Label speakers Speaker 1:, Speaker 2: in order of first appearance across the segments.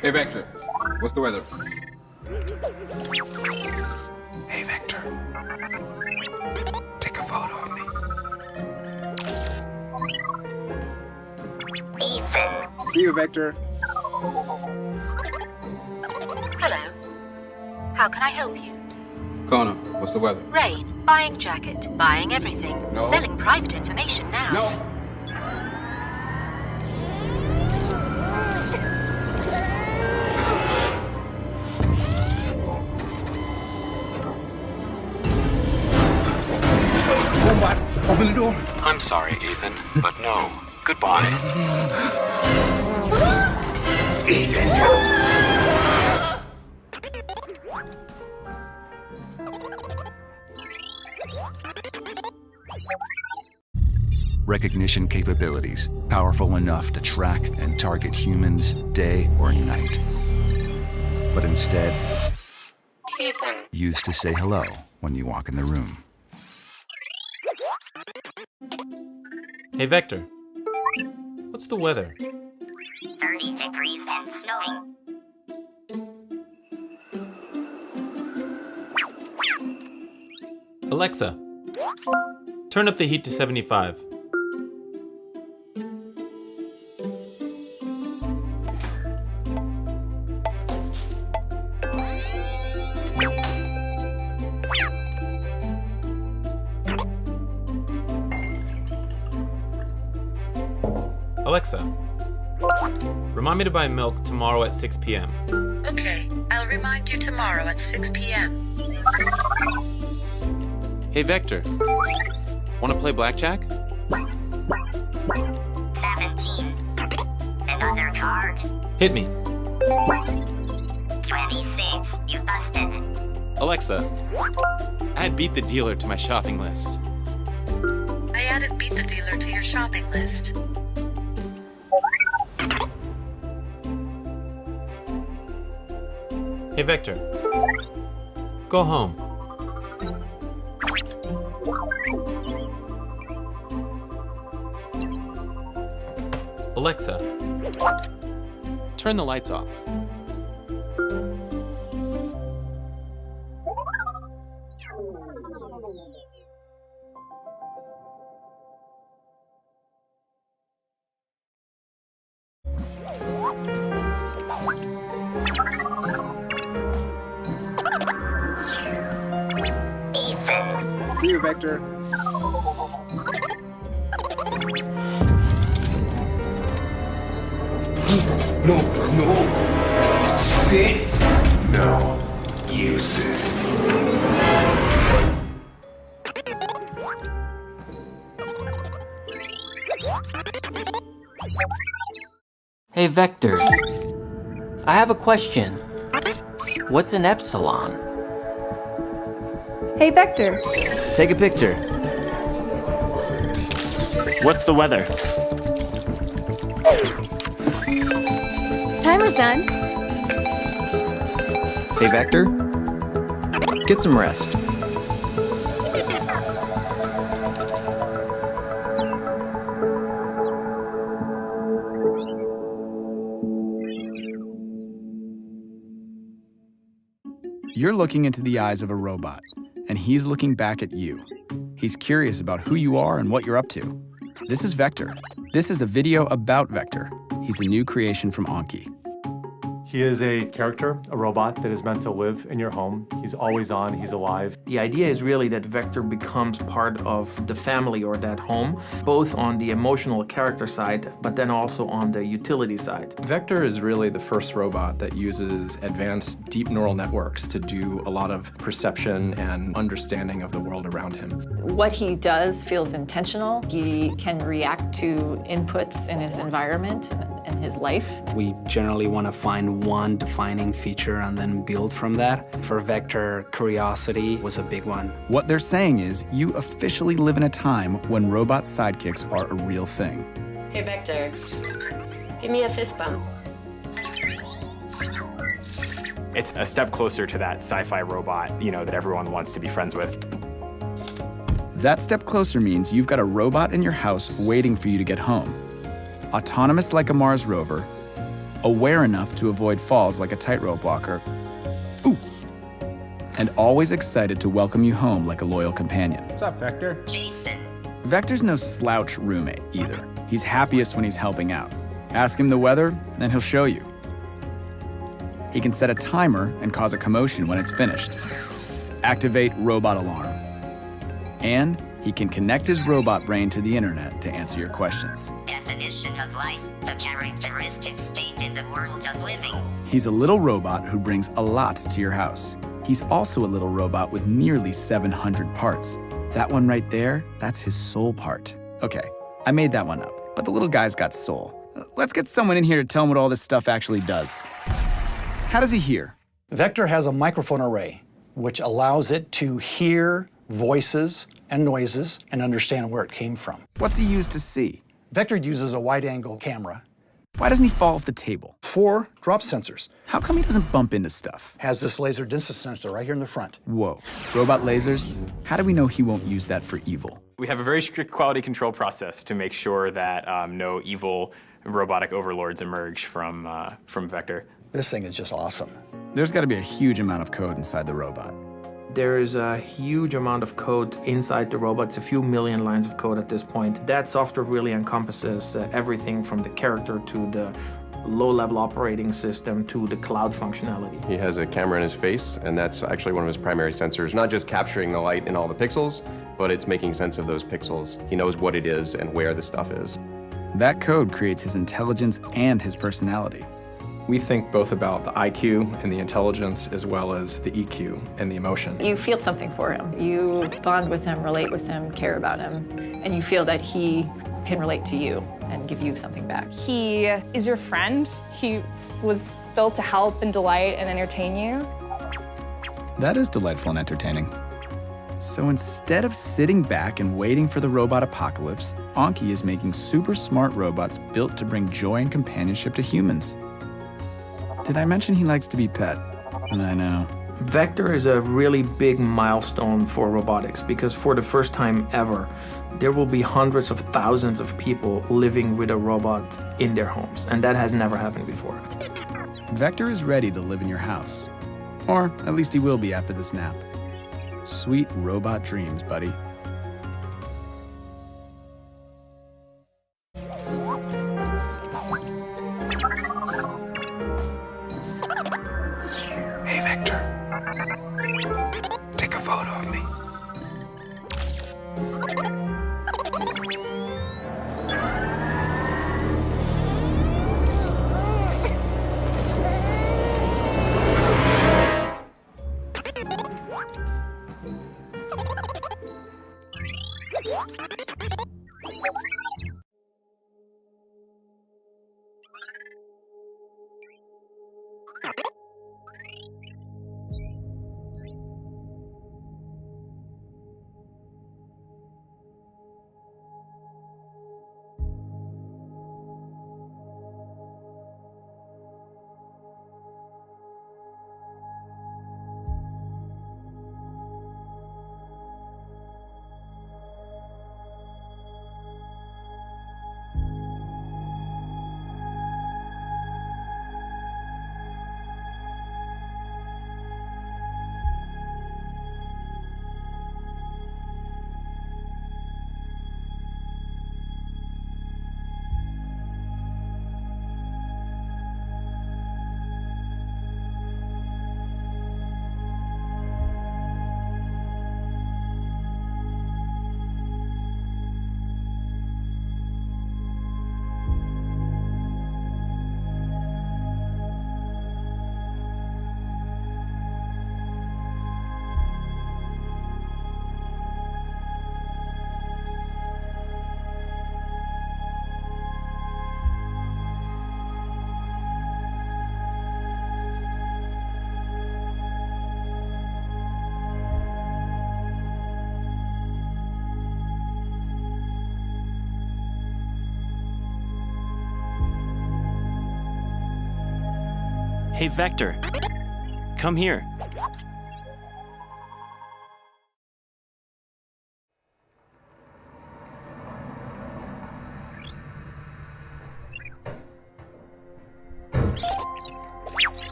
Speaker 1: Hey, Vector. What's the weather?
Speaker 2: Hey, Vector. Take a photo of me.
Speaker 3: Ethan.
Speaker 1: See you, Vector.
Speaker 4: Hello. How can I help you?
Speaker 1: Kona, what's the weather?
Speaker 4: Rain. Buying jacket. Buying everything.
Speaker 1: No.
Speaker 4: Selling private information now.
Speaker 1: No!
Speaker 2: Robot, open the door.
Speaker 5: I'm sorry, Ethan, but no. Goodbye.
Speaker 6: Recognition capabilities, powerful enough to track and target humans day or night. But instead, used to say hello when you walk in the room.
Speaker 7: Hey, Vector. What's the weather?
Speaker 3: 30 degrees and snowing.
Speaker 7: Alexa, turn up the heat to 75. Alexa, remind me to buy milk tomorrow at 6 p.m.
Speaker 4: Okay, I'll remind you tomorrow at 6 p.m.
Speaker 5: Hey, Vector. Want to play blackjack?
Speaker 3: 17. Another card.
Speaker 7: Hit me.
Speaker 3: 26. You busted.
Speaker 5: Alexa, add Beat the Dealer to my shopping list.
Speaker 4: I added Beat the Dealer to your shopping list.
Speaker 7: Hey, Vector. Go home. Alexa,
Speaker 5: Turn the lights off.
Speaker 3: Ethan.
Speaker 1: See you, Vector.
Speaker 2: No. Sit. No. Use it.
Speaker 8: Hey, Vector. I have a question. What's an epsilon?
Speaker 9: Hey, Vector.
Speaker 8: Take a picture.
Speaker 10: What's the weather?
Speaker 9: Timer's done.
Speaker 8: Hey, Vector. Get some rest.
Speaker 11: You're looking into the eyes of a robot, and he's looking back at you. He's curious about who you are and what you're up to. This is Vector. This is a video about Vector. He's a new creation from Anki.
Speaker 12: He is a character, a robot that is meant to live in your home. He's always on, he's alive.
Speaker 13: The idea is really that Vector becomes part of the family or that home, both on the emotional character side, but then also on the utility side.
Speaker 14: Vector is really the first robot that uses advanced deep neural networks to do a lot of perception and understanding of the world around him.
Speaker 9: What he does feels intentional. He can react to inputs in his environment and his life.
Speaker 10: We generally want to find one defining feature and then build from that. For Vector, curiosity was a big one.
Speaker 11: What they're saying is you officially live in a time when robot sidekicks are a real thing.
Speaker 9: Hey, Vector. Give me a fist bump.
Speaker 10: It's a step closer to that sci-fi robot, that everyone wants to be friends with.
Speaker 11: That step closer means you've got a robot in your house waiting for you to get home. autonomous like a Mars rover, aware enough to avoid falls like a tightrope walker, ooh, and always excited to welcome you home like a loyal companion.
Speaker 5: What's up, Vector?
Speaker 3: Jason.
Speaker 11: Vector's no slouch roommate either. He's happiest when he's helping out. Ask him the weather, and he'll show you. He can set a timer and cause a commotion when it's finished. Activate robot alarm. And he can connect his robot brain to the internet to answer your questions.
Speaker 3: Definition of life, the characteristic state in the world of living.
Speaker 11: He's a little robot who brings a lot to your house. He's also a little robot with nearly 700 parts. That one right there, that's his soul part. Okay, I made that one up, but the little guy's got soul. Let's get someone in here to tell him what all this stuff actually does. How does he hear?
Speaker 15: Vector has a microphone array, which allows it to hear voices and noises and understand where it came from.
Speaker 11: What's he use to see?
Speaker 15: Vector uses a wide-angle camera.
Speaker 11: Why doesn't he fall off the table?
Speaker 15: 4 drop sensors.
Speaker 11: How come he doesn't bump into stuff?
Speaker 15: Has this laser distance sensor right here in the front.
Speaker 11: Whoa, robot lasers? How do we know he won't use that for evil?
Speaker 16: We have a very strict quality control process to make sure that no evil robotic overlords emerge from Vector.
Speaker 15: This thing is just awesome.
Speaker 11: There's got to be a huge amount of code inside the robot.
Speaker 13: There is a huge amount of code inside the robot. It's a few million lines of code at this point. That software really encompasses everything from the character to the low-level operating system to the cloud functionality.
Speaker 14: He has a camera in his face, and that's actually one of his primary sensors, not just capturing the light in all the pixels, but it's making sense of those pixels. He knows what it is and where the stuff is.
Speaker 11: That code creates his intelligence and his personality.
Speaker 14: We think both about the IQ and the intelligence as well as the EQ and the emotion.
Speaker 9: You feel something for him. You bond with him, relate with him, care about him, and you feel that he can relate to you and give you something back.
Speaker 17: He is your friend. He was built to help and delight and entertain you.
Speaker 11: That is delightful and entertaining. So instead of sitting back and waiting for the robot apocalypse, Anki is making super smart robots built to bring joy and companionship to humans. Did I mention he likes to be pet? I know.
Speaker 13: Vector is a really big milestone for robotics because for the first time ever, there will be hundreds of thousands of people living with a robot in their homes, and that has never happened before.
Speaker 11: Vector is ready to live in your house. Or at least he will be after this nap. Sweet robot dreams, buddy.
Speaker 2: Hey, Vector. Take a photo of me.
Speaker 5: Hey, Vector. Come here.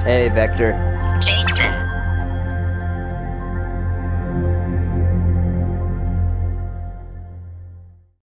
Speaker 8: Hey, Vector.